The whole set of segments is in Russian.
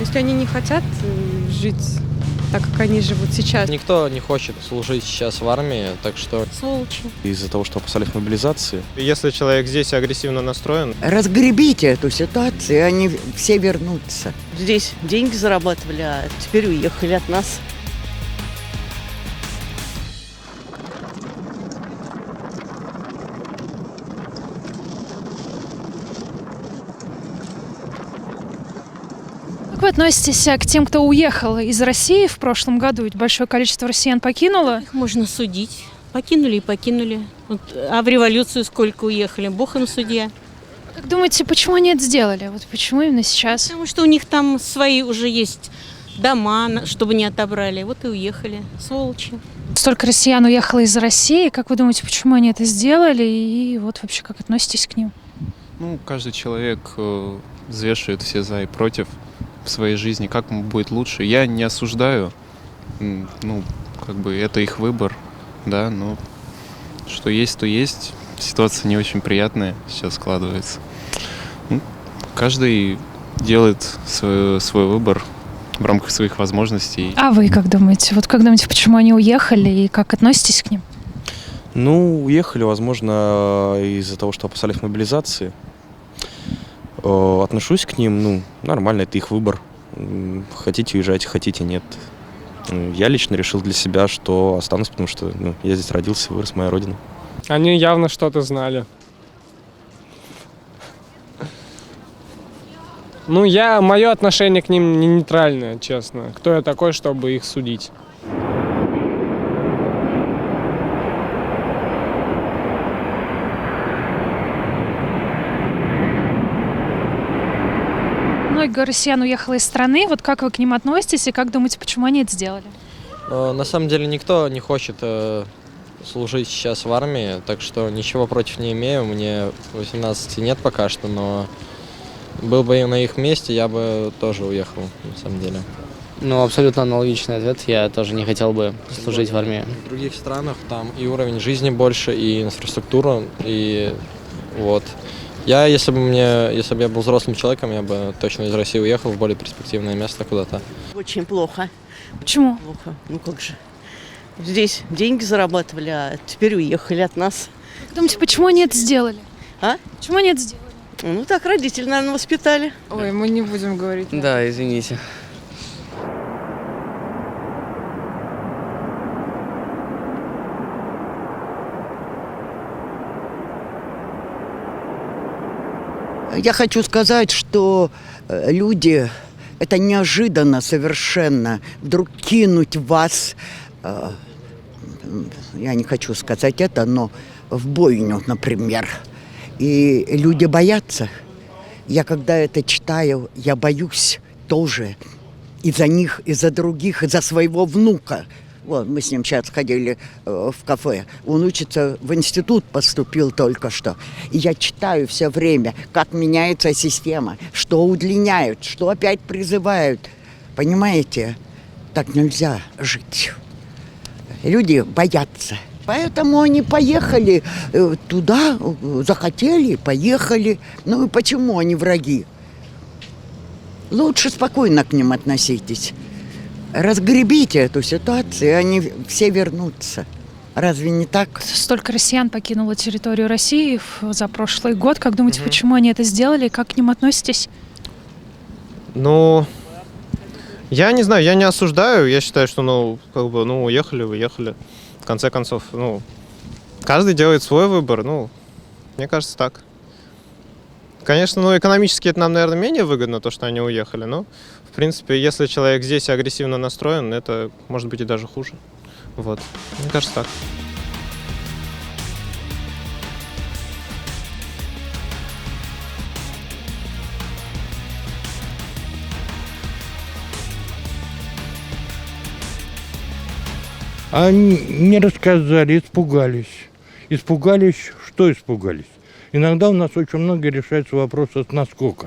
Если они не хотят жить так, как они живут сейчас. Никто не хочет служить сейчас в армии, так что... Сволочи. Из-за того, что опасались мобилизации. Если человек здесь агрессивно настроен, Разгребите эту ситуацию, и они все вернутся. Здесь деньги зарабатывали, а теперь уехали от нас. Как вы относитесь к тем, кто уехал из России в прошлом году? Ведь большое количество россиян покинуло. Их можно судить. Покинули и покинули. Вот, а в революцию сколько уехали? Бог им судья. Как думаете, почему они это сделали? Вот почему именно сейчас? Потому что у них там свои уже есть дома, чтобы не отобрали. Вот и уехали. Сволочи. Столько россиян уехало из России. Как вы думаете, почему они это сделали? И вот вообще как относитесь к ним? Ну, каждый человек взвешивает все за и против в своей жизни, как ему будет лучше. Я не осуждаю, ну, как бы это их выбор, да, но что есть, то есть. Ситуация не очень приятная сейчас складывается. Ну, каждый делает свой выбор в рамках своих возможностей. А вы как думаете? Вот как думаете, почему они уехали и как относитесь к ним? Ну, уехали, возможно, из-за того, что опасались мобилизации. Отношусь к ним, ну, нормально, это их выбор. Хотите уезжать, хотите нет. Я лично решил для себя, что останусь, потому что я здесь родился, вырос, моя родина. они явно что-то знали. Ну, мое отношение к ним не нейтральное, честно. Кто я такой, чтобы их судить? Много россиян уехало из страны. Вот как вы к ним относитесь и как думаете, почему они это сделали? На самом деле никто не хочет служить сейчас в армии, так что ничего против не имею. Мне 18 нет пока что, но был бы я на их месте, я бы тоже уехал, на самом деле. Ну, абсолютно аналогичный ответ. Я тоже не хотел бы служить в армии. В других странах там и уровень жизни больше, и инфраструктура, и вот. Если бы я был взрослым человеком, я бы точно из России уехал в более перспективное место куда-то. Очень плохо. Почему? Плохо. Ну как же. Здесь деньги зарабатывали, а теперь уехали от нас. Как думаете, почему они это сделали? А? Почему они это сделали? Ну так родители, наверное, воспитали. Ой, мы не будем говорить. Да, извините. Я хочу сказать, что люди, это неожиданно совершенно, вдруг кинуть вас, я не хочу сказать это, но в бойню, например. И люди боятся. Я когда это читаю, я боюсь тоже и за них, и за других, и за своего внука. Вот, мы с ним сейчас ходили в кафе. Он учится в институт, поступил только что. И я читаю все время, как меняется система, что удлиняют, что опять призывают. Понимаете, так нельзя жить. Люди боятся. Поэтому они поехали туда, захотели, поехали. Ну и почему они враги? Лучше спокойно к ним относитесь. Разгребите эту ситуацию, и они все вернутся. Разве не так? Столько россиян покинуло территорию России за прошлый год. Как думаете, почему они это сделали и как к ним относитесь? Ну, я не знаю, я не осуждаю. Я считаю, что, уехали. В конце концов, каждый делает свой выбор. Мне кажется, так. Конечно, экономически это нам, наверное, менее выгодно, то, что они уехали. Но, в принципе, если человек здесь агрессивно настроен, это может быть и даже хуже. Вот. Мне кажется, так. Они не рассказали, испугались. Испугались, что испугались? Иногда у нас очень много решается вопросов насколько.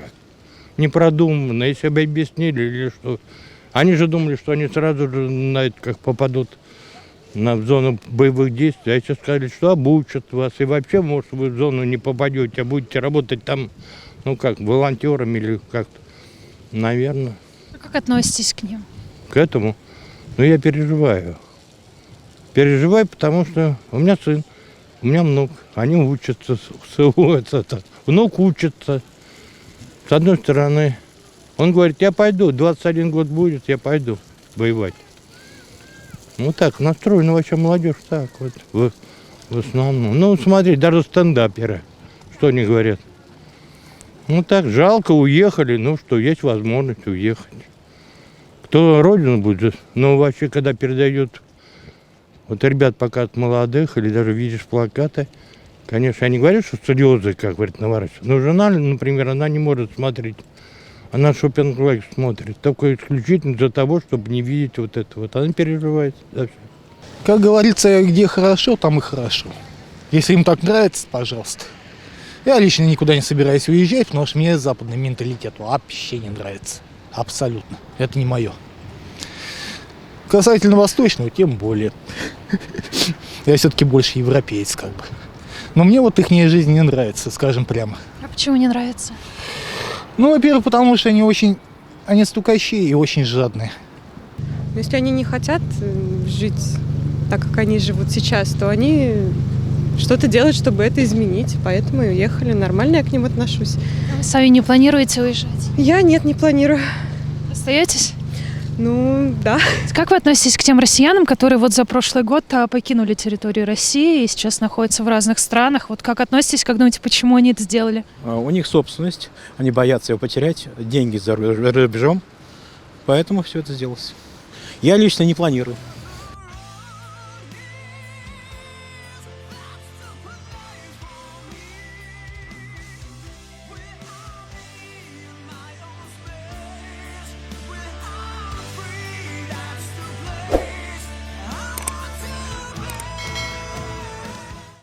Непродуманно, если бы объяснили или что. Они же думали, что они сразу же как попадут в зону боевых действий. А сейчас сказали, что обучат вас. И вообще, может, вы в зону не попадете, а будете работать там, волонтерами или как-то. Наверное. А как относитесь к ним? К этому. Но я переживаю. Переживаю, потому что у меня сын, у меня внук. Они учатся. Внук учится. С одной стороны, он говорит, я пойду, 21 год будет, я пойду воевать. Ну так, настроена вообще молодежь так вот, в основном. Ну, смотри, даже стендаперы, что они говорят. Ну так, жалко, уехали, ну что, есть возможность уехать. Кто родину будет, но вообще, когда передают, вот ребят пока от молодых, или даже видишь плакаты, конечно, я не говорю, что слезы, как говорит, наворачивают. Но жена, например, она не может смотреть. Она шопинг-лайк смотрит, только исключительно для того, чтобы не видеть вот это вот. Она переживает. Да, всё. Как говорится, где хорошо, там и хорошо. Если им так нравится, пожалуйста. Я лично никуда не собираюсь уезжать, потому что мне западный менталитет вообще не нравится. Абсолютно. Это не мое. Касательно восточного, тем более. Я все-таки больше европеец, как бы. Но мне вот их жизнь не нравится, скажем прямо. А почему не нравится? Ну, во-первых, потому что они стукачи и очень жадные. Но если они не хотят жить так, как они живут сейчас, то они что-то делают, чтобы это изменить. Поэтому и уехали. Нормально я к ним отношусь. А вы сами не планируете уезжать? Я нет, не планирую. Остаетесь? Ну, да. Как вы относитесь к тем россиянам, которые вот за прошлый год покинули территорию России и сейчас находятся в разных странах? Вот как относитесь, как думаете, почему они это сделали? У них собственность, они боятся ее потерять, деньги за рубежом, поэтому все это сделалось. Я лично не планирую.